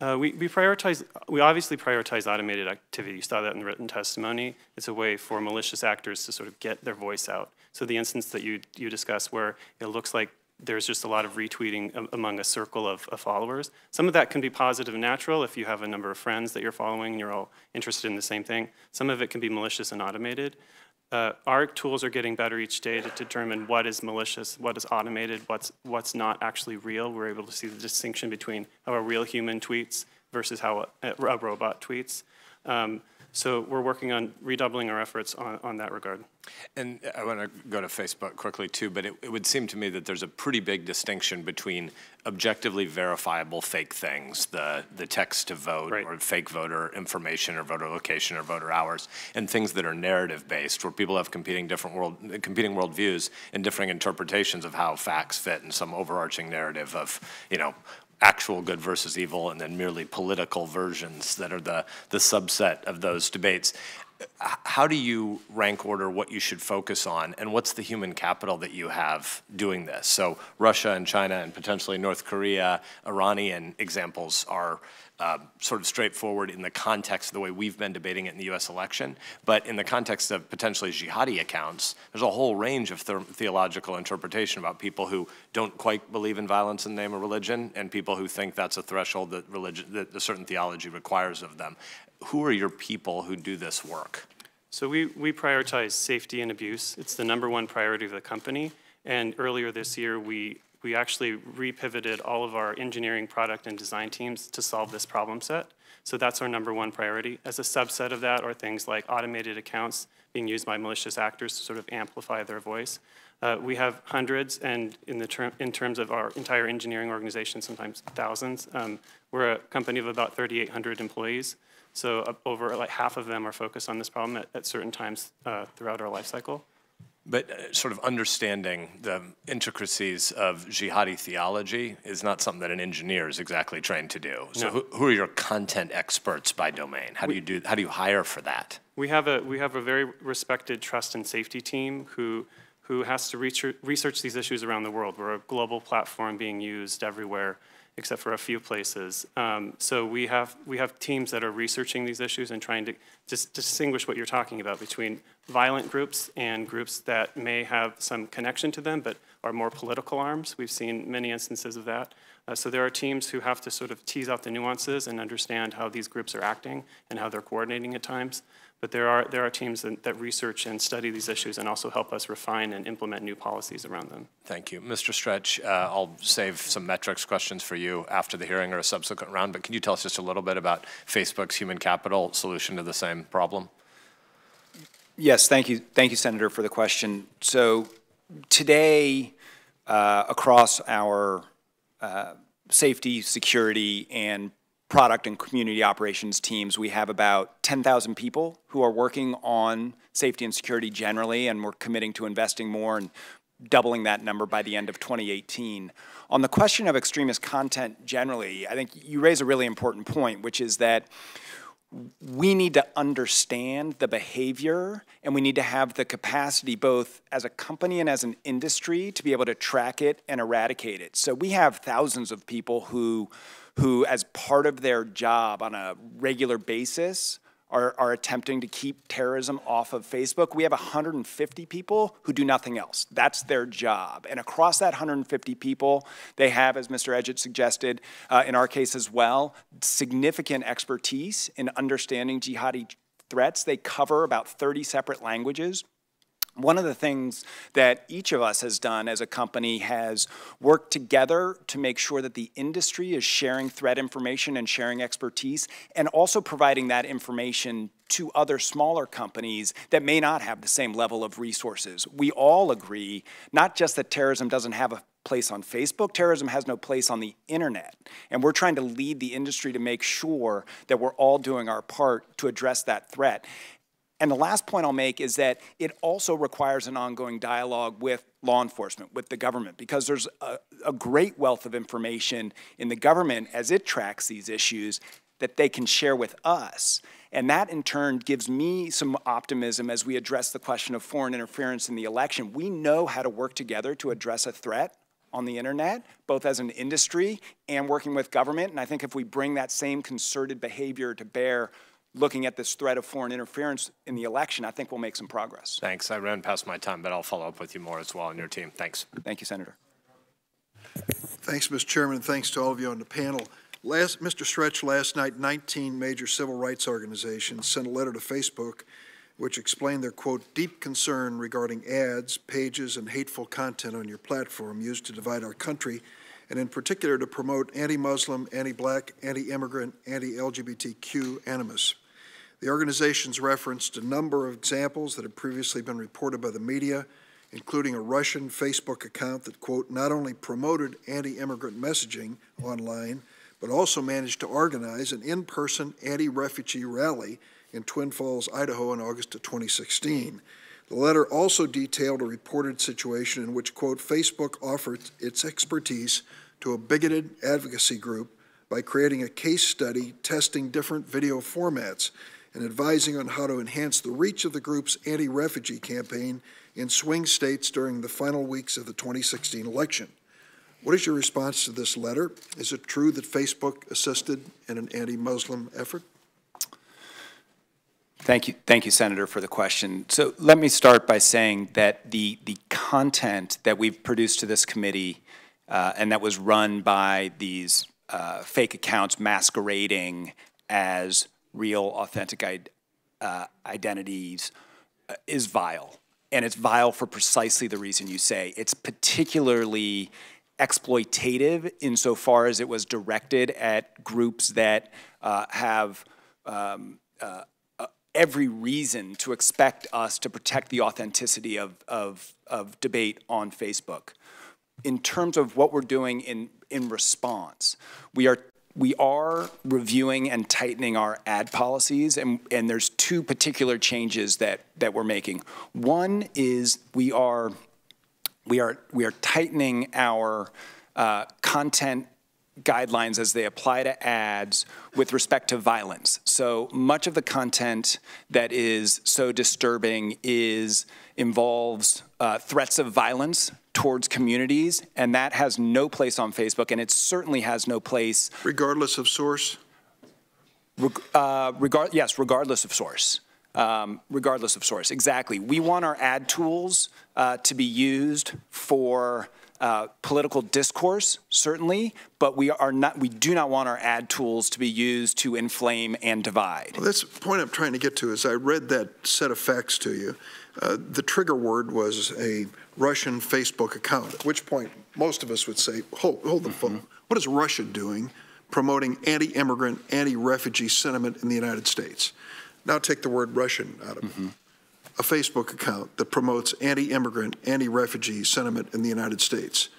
We obviously prioritize automated activity. You saw that in the written testimony. It's a way for malicious actors to sort of get their voice out. So the instance that you discussed where it looks like there's just a lot of retweeting among a circle of followers. Some of that can be positive and natural if you have a number of friends that you're following and you're all interested in the same thing. Some of it can be malicious and automated. Our tools are getting better each day to determine what is malicious, what is automated, what's not actually real. We're able to see the distinction between how a real human tweets versus how a robot tweets. So we're working on redoubling our efforts on that regard. And I want to go to Facebook quickly too, but it would seem to me that there's a pretty big distinction between objectively verifiable fake things, the text to vote, right, or fake voter information or voter location or voter hours, and things that are narrative based, where people have competing worldviews and differing interpretations of how facts fit in some overarching narrative of, actual good versus evil, and then merely political versions that are the subset of those debates. How do you rank order what you should focus on, and what's the human capital that you have doing this? So Russia and China and potentially North Korea, Iranian examples are sort of straightforward in the context of the way we've been debating it in the U.S. election. But in the context of potentially jihadi accounts, there's a whole range of theological interpretation about people who don't quite believe in violence in the name of religion and people who think that's a threshold that a certain theology requires of them. Who are your people who do this work? So we prioritize safety and abuse. It's the #1 priority of the company. And earlier this year, we actually repivoted all of our engineering, product, and design teams to solve this problem set. So that's our #1 priority. As a subset of that are things like automated accounts being used by malicious actors to sort of amplify their voice. We have hundreds, and in terms of our entire engineering organization, sometimes thousands. We're a company of about 3,800 employees. So over like half of them are focused on this problem at certain times throughout our life cycle. But sort of understanding the intricacies of jihadi theology is not something that an engineer is exactly trained to do. So no. who are your content experts by domain? How do you hire for that? We have a very respected trust and safety team who has to research these issues around the world. We're a global platform being used everywhere except for a few places. So we have teams that are researching these issues and trying to just distinguish what you're talking about between violent groups and groups that may have some connection to them but are more political arms. We've seen many instances of that. So there are teams who have to sort of tease out the nuances and understand how these groups are acting and how they're coordinating at times. But there are teams that research and study these issues and also help us refine and implement new policies around them. Thank you. Mr. Stretch, I'll save some metrics questions for you after the hearing or a subsequent round, but can you tell us just a little bit about Facebook's human capital solution to the same problem? Yes, thank you. Thank you, Senator, for the question. So today, across our safety, security, and product and community operations teams, we have about 10,000 people who are working on safety and security generally, and we're committing to investing more and doubling that number by the end of 2018. On the question of extremist content generally, I think you raise a really important point, which is that we need to understand the behavior, and we need to have the capacity both as a company and as an industry to be able to track it and eradicate it. So we have thousands of people who as part of their job on a regular basis are attempting to keep terrorism off of Facebook. We have 150 people who do nothing else. That's their job. And across that 150 people, they have, as Mr. Edgett suggested, in our case as well, significant expertise in understanding jihadi threats. They cover about 30 separate languages. One of the things that each of us has done as a company has worked together to make sure that the industry is sharing threat information and sharing expertise, and also providing that information to other smaller companies that may not have the same level of resources. We all agree, not just that terrorism doesn't have a place on Facebook, terrorism has no place on the internet. And we're trying to lead the industry to make sure that we're all doing our part to address that threat. And the last point I'll make is that it also requires an ongoing dialogue with law enforcement, with the government, because there's a great wealth of information in the government as it tracks these issues that they can share with us. And that, in turn, gives me some optimism as we address the question of foreign interference in the election. We know how to work together to address a threat on the internet, both as an industry and working with government. And I think if we bring that same concerted behavior to bear looking at this threat of foreign interference in the election, I think we'll make some progress. Thanks. I ran past my time, but I'll follow up with you more as well on your team. Thanks. Thank you, Senator. Thanks, Mr. Chairman. Thanks to all of you on the panel. Mr. Stretch, last night, 19 major civil rights organizations sent a letter to Facebook which explained their, quote, deep concern regarding ads, pages, and hateful content on your platform used to divide our country, and in particular to promote anti-Muslim, anti-black, anti-immigrant, anti-LGBTQ animus. The organizations referenced a number of examples that had previously been reported by the media, including a Russian Facebook account that, quote, not only promoted anti-immigrant messaging online, but also managed to organize an in-person anti-refugee rally in Twin Falls, Idaho in August of 2016. The letter also detailed a reported situation in which, quote, Facebook offered its expertise to a bigoted advocacy group by creating a case study testing different video formats and advising on how to enhance the reach of the group's anti-refugee campaign in swing states during the final weeks of the 2016 election. What is your response to this letter? Is it true that Facebook assisted in an anti-Muslim effort? Thank you, Senator, for the question. So let me start by saying that the content that we've produced to this committee and that was run by these fake accounts masquerading as real, authentic identities is vile. And it's vile for precisely the reason you say. It's particularly exploitative insofar as it was directed at groups that have every reason to expect us to protect the authenticity of debate on Facebook. In terms of what we're doing in response, we are reviewing and tightening our ad policies, and there's two particular changes that we're making. One is we are tightening our content guidelines as they apply to ads with respect to violence. So much of the content that is so disturbing involves threats of violence towards communities, and that has no place on Facebook, and it certainly has no place. Regardless of source? Yes, regardless of source. regardless of source. Exactly. We want our ad tools to be used for political discourse, certainly, but we do not want our ad tools to be used to inflame and divide. Well, that's the point I'm trying to get to. Is I read that set of facts to you. The trigger word was a Russian Facebook account, at which point most of us would say, hold the phone. What is Russia doing promoting anti-immigrant, anti-refugee sentiment in the United States? Now take the word Russian out of it. A Facebook account that promotes anti-immigrant, anti-refugee sentiment in the United States.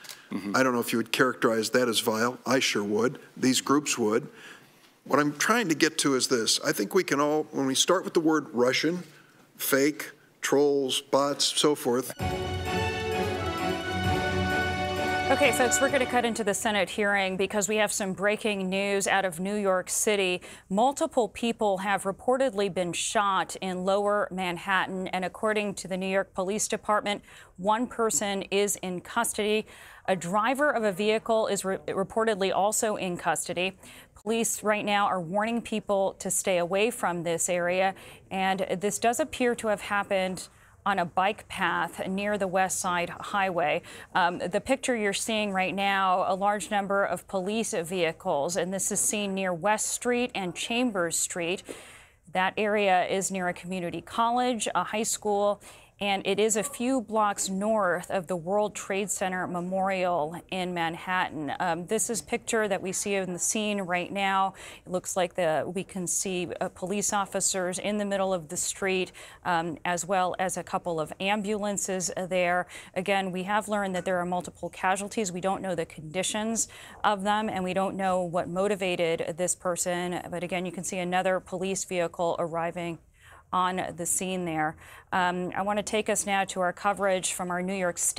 I don't know if you would characterize that as vile. I sure would. These groups would. What I'm trying to get to is this. I think we can all, when we start with the word Russian, fake, trolls, bots, so forth. Okay, folks, we're going to cut into the Senate hearing because we have some breaking news out of New York City. Multiple people have reportedly been shot in Lower Manhattan, and according to the New York Police Department, one person is in custody. A driver of a vehicle is reportedly also in custody. Police right now are warning people to stay away from this area, and this does appear to have happened on a bike path near the West Side Highway. The picture you're seeing right now, a large number of police vehicles, and this is seen near West Street and Chambers Street. That area is near a community college, a high school, and it is a few blocks north of the World Trade Center Memorial in Manhattan. This is a picture that we see in the scene right now. It looks like we can see police officers in the middle of the street, as well as a couple of ambulances there. Again, we have learned that there are multiple casualties. We don't know the conditions of them, and we don't know what motivated this person. But again, you can see another police vehicle arriving on the scene there. I want to take us now to our coverage from our New York State